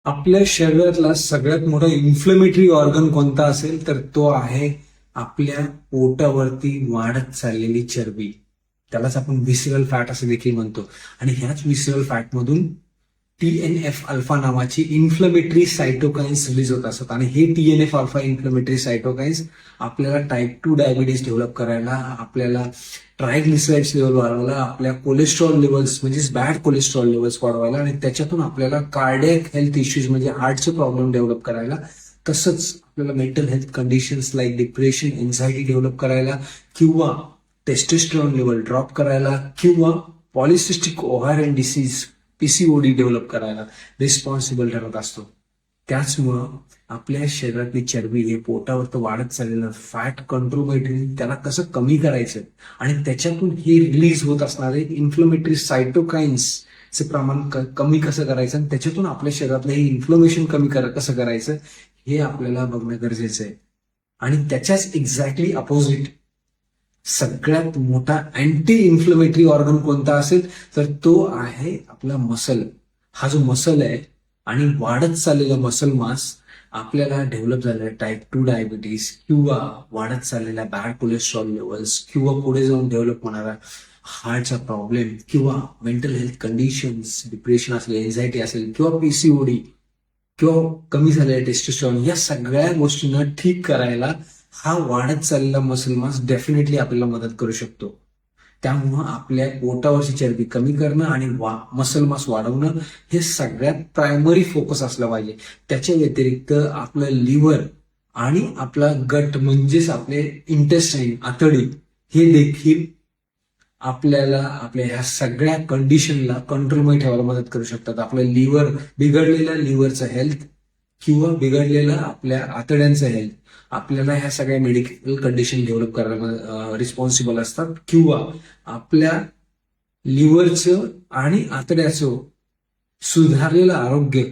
आपल्या शरीरातला सगळ्यात मोठा इन्फ्लेमेटरी ऑर्गन कोणता असेल तर तो आहे आपल्या पोटावरती वाढत चाललेली चरबी. त्यालाच आपण व्हिसरल फॅट असं देखील म्हणतो. आणि ह्याच व्हिसरल फॅट मधून TNF अल्फा नावाची इन्फ्लेमेटरी सायटोकाइन्स रिलीज होत असतात. आणि हे TNF अल्फा इन्फ्लेमेटरी सायटोकाइन्स आपल्याला टाईप 2 डायबिटीज डेव्हलप करायला, आपल्याला ट्रायग्लिसराइड्स लेवल वाढवायला, आपल्या कोलेस्ट्रॉल लेवल्स म्हणजेच बॅड कोलेस्ट्रॉल लेवल्स वाढवायला आणि त्याच्यातून आपल्याला कार्डियक हेल्थ इश्यूज म्हणजे हार्टचे प्रॉब्लेम डेव्हलप करायला, तसंच आपल्याला mental health conditions like depression, anxiety develop करायला किंवा टेस्टोस्टेरॉन लेवल ड्रॉप करायला किंवा पॉलिसिस्टिक ओव्हारियन डिसीज PCOD डेव्हलप करायला रिस्पॉन्सिबल ठरत असतो. त्याचमुळं आपल्या शरीरातली चरबी हे पोटावर तर वाढत चाललेलं फॅट कंट्रोल त्याला कसं कमी करायचं आणि त्याच्यातून हे रिलीज होत असणारे इन्फ्लेमेटरी सायटोकाइन्सचे प्रमाण कमी कसं करायचं आणि त्याच्यातून आपल्या शरीरातलं हे इन्फ्लमेशन कमी कसं करायचं हे आपल्याला बघणं गरजेचं आहे. आणि त्याच्याच एक्झॅक्टली अपोजिट सगळ्यात मोठा अँटी इन्फ्लेमेटरी ऑर्गन कोणता असेल तर तो आहे आपला मसल. हा जो मसल आहे आणि वाढत चाललेला मसल मास आपल्याला डेव्हलप झालेला टाईप 2 डायबिटीज किंवा वाढत चाललेल्या बॅड कोलेस्ट्रॉल लेवल्स किंवा पुढे जाऊन डेव्हलप होणारा हार्टचा प्रॉब्लेम किंवा मेंटल हेल्थ कंडिशन्स, डिप्रेशन असेल, एन्झायटी असेल किंवा PCOD किंवा कमी झालेल्या टेस्टोस्टेरॉन, या सगळ्या गोष्टींना ठीक करायला हा वाढत चाललेला मसल मास डेफिनेटली आपल्याला मदत करू शकतो. त्यामुळं आपल्या पोटावरची चरबी कमी करणं आणि मसल मास वाढवणं हे सगळ्यात प्रायमरी फोकस असलं पाहिजे. त्याच्या व्यतिरिक्त आपलं लिव्हर आणि आपला गट म्हणजेच आपले इंटेस्टाईन, आतडी, हे देखील आपल्याला आपल्या ह्या सगळ्या कंडिशनला कंट्रोलमध्ये ठेवायला मदत करू शकतात. आपलं लिव्हर, बिघडलेल्या लिव्हरचं हेल्थ किंवा बिघडलेलं आपल्या आतड्यांचं हेल्थ आपल्याला ह्या सगळ्या मेडिकल कंडिशन डेव्हलप करायला रिस्पॉन्सिबल असतात किंवा आपल्या लिव्हरचं आणि आतड्याचं सुधारलेलं आरोग्य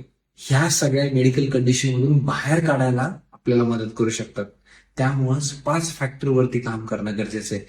ह्या सगळ्या मेडिकल कंडिशन मधून बाहेर काढायला आपल्याला मदत करू शकतात. त्यामुळंच 5 फॅक्टरवरती काम करणं गरजेचं आहे.